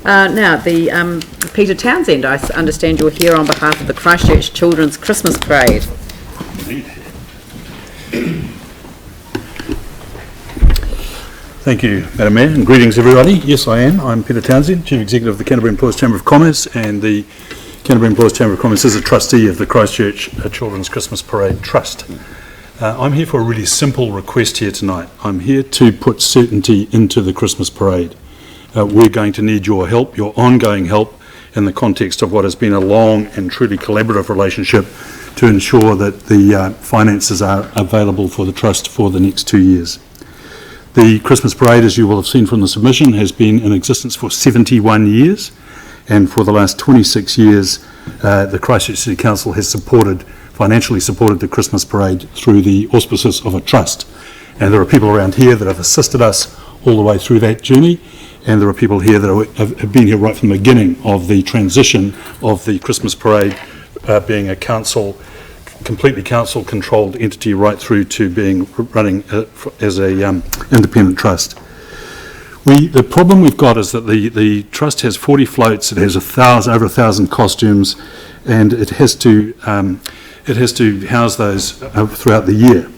Now, Peter Townsend, I understand you're here on behalf of the Christchurch Children's Christmas Parade. Thank you, Madam Mayor, and greetings everybody. Yes, I am. I'm Peter Townsend, Chief Executive of the Canterbury Employers Chamber of Commerce, and the Canterbury Employers Chamber of Commerce is a trustee of the Christchurch Children's Christmas Parade Trust. I'm here for a really simple request here tonight. I'm here to put certainty into the Christmas parade. We're going to need your help, your ongoing help, in the context of what has been a long and truly collaborative relationship to ensure that the finances are available for the Trust for the next 2 years. The Christmas parade, as you will have seen from the submission, has been in existence for 71 years, and for the last 26 years the Christchurch City Council has financially supported the Christmas parade through the auspices of a trust. And there are people around here that have assisted us all the way through that journey, and there are people here that have been here right from the beginning of the transition of the Christmas parade being a completely council-controlled entity right through to running as a independent trust. The problem we've got is that the trust has 40 floats, it has over 1,000 costumes, and it has to house those throughout the year.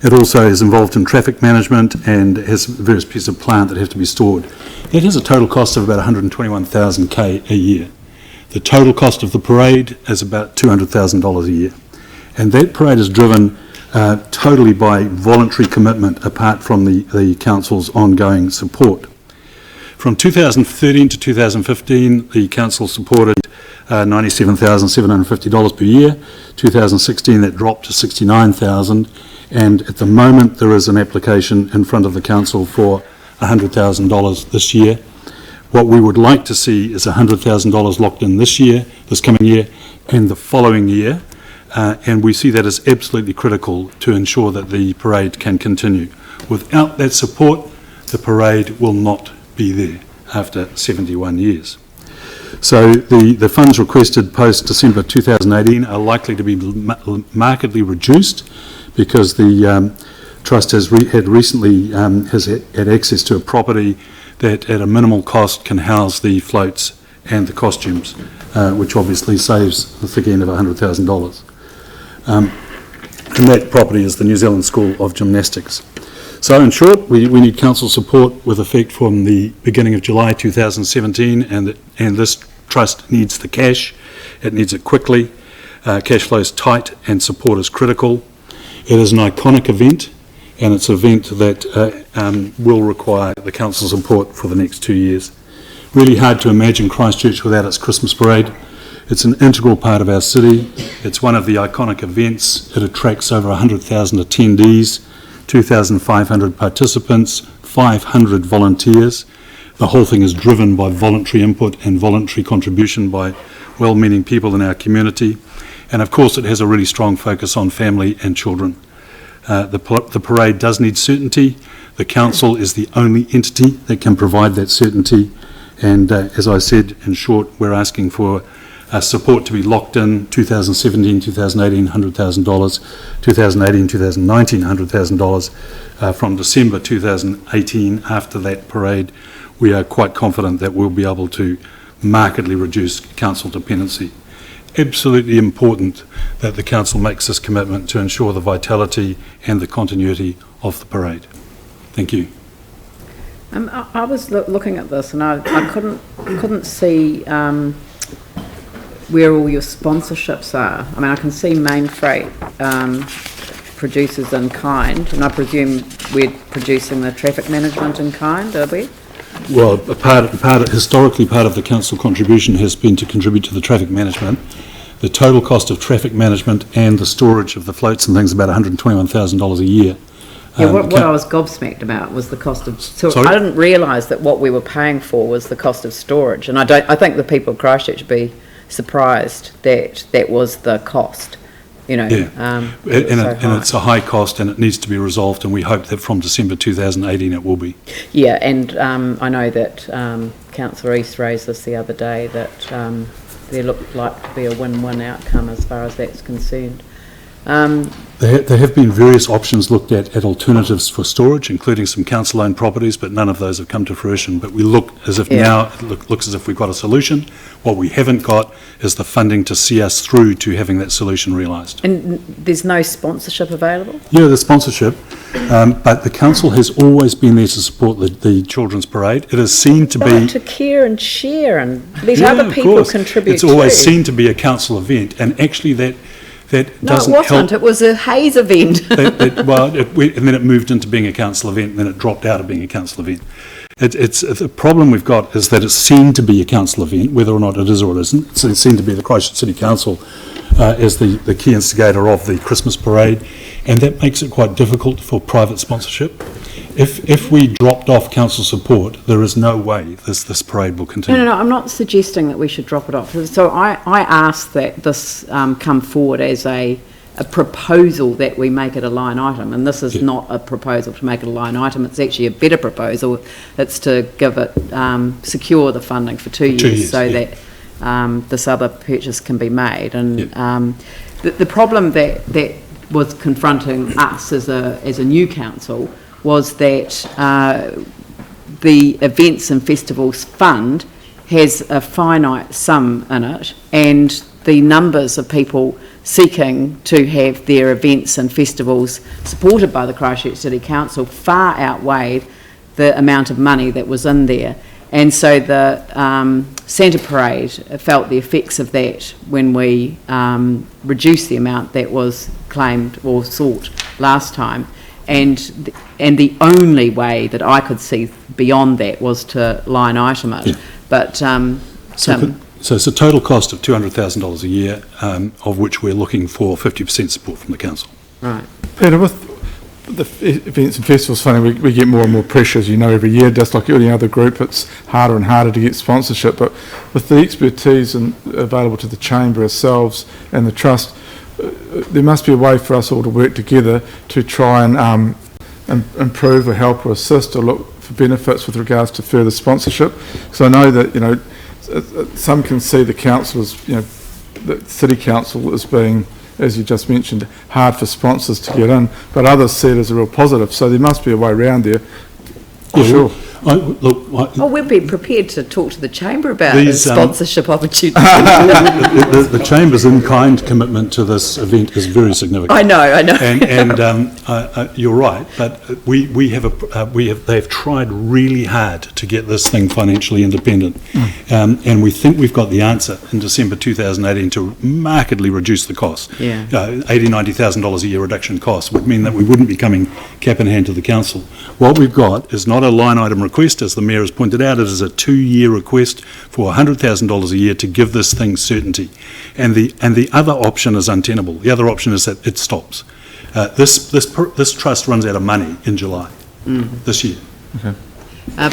It also is involved in traffic management and has various pieces of plant that have to be stored. It has a total cost of about $121,000 a year. The total cost of the parade is about $200,000 a year. And that parade is driven totally by voluntary commitment apart from the Council's ongoing support. From 2013 to 2015, the Council supported $97,750 per year. 2016, that dropped to $69,000. And at the moment, there is an application in front of the Council for $100,000 this year. What we would like to see is $100,000 locked in this coming year, and the following year, and we see that as absolutely critical to ensure that the parade can continue. Without that support, the parade will not be there after 71 years. So the funds requested post-December 2018 are likely to be markedly reduced because the Trust has had access to a property that at a minimal cost can house the floats and the costumes, which obviously saves the thick end of $100,000. And that property is the New Zealand School of Gymnastics. So in short, we need Council support with effect from the beginning of July 2017, and this Trust needs the cash. It needs it quickly. Cash flow is tight and support is critical. It is an iconic event, and it's an event that will require the Council support for the next 2 years. Really hard to imagine Christchurch without its Christmas parade. It's an integral part of our city. It's one of the iconic events. It attracts over 100,000 attendees, 2,500 participants, 500 volunteers. The whole thing is driven by voluntary input and voluntary contribution by well-meaning people in our community. And of course, it has a really strong focus on family and children. The parade does need certainty. The Council is the only entity that can provide that certainty. And as I said, in short, we're asking for support to be locked in 2017, 2018, $100,000, 2018, 2019, $100,000. From December 2018, after that parade, we are quite confident that we'll be able to markedly reduce Council dependency. Absolutely important that the Council makes this commitment to ensure the vitality and the continuity of the parade. Thank you. I was looking at this and I couldn't see where all your sponsorships are. I mean, I can see Main Freight produces in kind, and I presume we're producing the traffic management in kind, are we? Well, historically, part of the Council contribution has been to contribute to the traffic management. The total cost of traffic management and the storage of the floats and things is about $121,000 a year. Yeah, what I was gobsmacked about was the cost of... Sorry? I didn't realise that what we were paying for was the cost of storage, and I think the people of Christchurch would be surprised that that was the cost. You know, yeah. And it's a high cost and it needs to be resolved, and we hope that from December 2018 it will be. Yeah, and I know that Councillor East raised this the other day, that there looked like to be a win-win outcome as far as that's concerned. There have been various options looked at alternatives for storage, including some council-owned properties, but none of those have come to fruition. But we look as if now it looks as if we've got a solution. What we haven't got is the funding to see us through to having that solution realised. And there's no sponsorship available? Yeah, the sponsorship, but the council has always been there to support the children's parade. It is seen to be... to care and share and let other people contribute. It's always seen to be a council event, and actually that doesn't help. No, it wasn't. It was a Hayes event. And then it moved into being a council event, and then it dropped out of being a council event. It's the problem we've got is that it's seen to be a council event, whether or not it is or it isn't. It's seen to be the Christchurch City Council as the key instigator of the Christmas parade, and that makes it quite difficult for private sponsorship. If we dropped off council support, there is no way this parade will continue. No, I'm not suggesting that we should drop it off. So I asked that this come forward as a proposal that we make it a line item, and this is not a proposal to make it a line item. It's actually a better proposal. It's to give it secure the funding for 2 years, that this other purchase can be made. And the problem that was confronting us as a new council was that the Events and Festivals Fund has a finite sum in it, and the numbers of people seeking to have their events and festivals supported by the Christchurch City Council far outweighed the amount of money that was in there. And so the Santa Parade felt the effects of that when we reduced the amount that was claimed or sought last time. And the only way that I could see beyond that was to line item it. But so it's a total cost of $200,000 a year, of which we're looking for 50% support from the council. Right. Peter, with the events and festivals funding, we get more and more pressure, as you know, every year. Just like any other group, it's harder and harder to get sponsorship. But with the expertise available to the chamber ourselves and the trust, there must be a way for us all to work together to try and improve or help or assist or look for benefits with regards to further sponsorship. So I know that, some can see the council as, the city council as being, as you just mentioned, hard for sponsors to get in, but others see it as a real positive. So there must be a way around there. Sure. We'd be prepared to talk to the Chamber about sponsorship opportunities. The Chamber's in-kind commitment to this event is very significant. I know. And you're right, but they've tried really hard to get this thing financially independent, and we think we've got the answer in December 2018 to markedly reduce the cost. $80,000-$90,000 a year reduction in costs would mean that we wouldn't be coming cap in hand to the council. What we've got is not a line item request, as the Mayor has pointed out. It is a 2-year request for $100,000 a year to give this thing certainty. And the other option is untenable. The other option is that it stops. This trust runs out of money in July this year. Okay.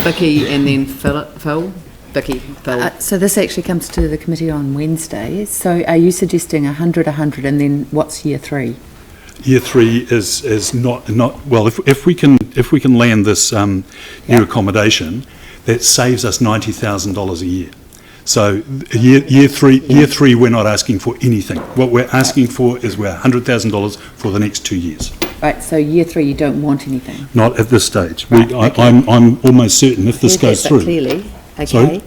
Vicky and then Phil. Vicky, Phil. So this actually comes to the committee on Wednesday. So are you suggesting 100, and then what's year 3? Year 3 is not well. If we can land this new accommodation, that saves us $90,000 a year. So year three, we're not asking for anything. What we're asking for is we're $100,000 for the next 2 years. Right. So year 3, you don't want anything. Not at this stage. Right, I'm almost certain if this goes through. Clearly, okay. Sorry?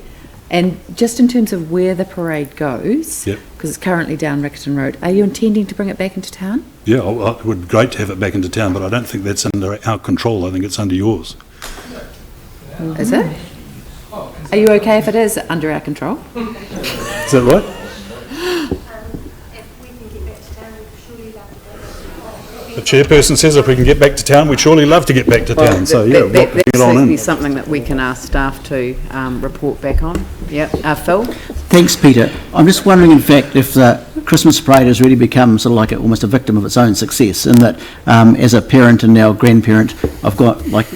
And just in terms of where the parade goes, because it's currently down Rickerton Road, are you intending to bring it back into town? Yeah, it would be great to have it back into town, but I don't think that's under our control. I think it's under yours. Is it? Are you okay if it is under our control? Is that right? The chairperson says if we can get back to town, we'd surely love to get back to town. That be something that we can ask staff to report back on. Phil? Thanks, Peter. I'm just wondering, in fact, if the Christmas parade has really become sort of like almost a victim of its own success, in that as a parent and now grandparent, I've got, like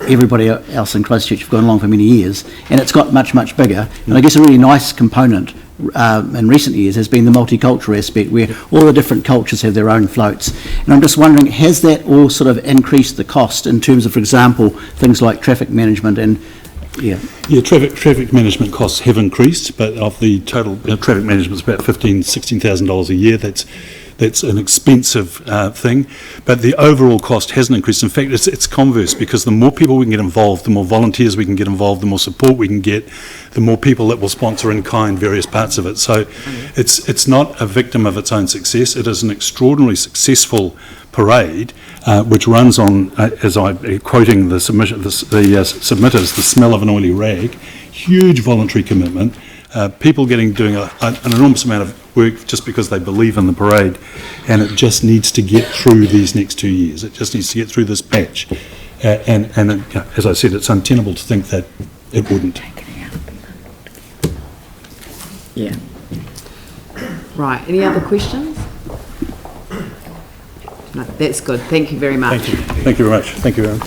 everybody else in Christchurch, have gone along for many years, and it's got much, much bigger. And I guess a really nice component in recent years has been the multicultural aspect, where all the different cultures have their own floats. And I'm just wondering, has that all sort of increased the cost in terms of, for example, things like traffic management and traffic management costs have increased, but of the total traffic management is about $16,000 a year. that's an expensive thing, but the overall cost hasn't increased. In fact, it's converse, because the more people we can get involved, the more volunteers we can get involved, the more support we can get, the more people that will sponsor in kind various parts of it. So it's not a victim of its own success. It is an extraordinarily successful parade, which runs on, as I'm quoting the submitters, the smell of an oily rag. Huge voluntary commitment. People doing an enormous amount of work just because they believe in the parade, and it just needs to get through these next 2 years. It just needs to get through this patch. And as I said, it's untenable to think that it wouldn't. Yeah. Right, any other questions? No, that's good. Thank you very much. Thank you very much. Thank you, Aaron.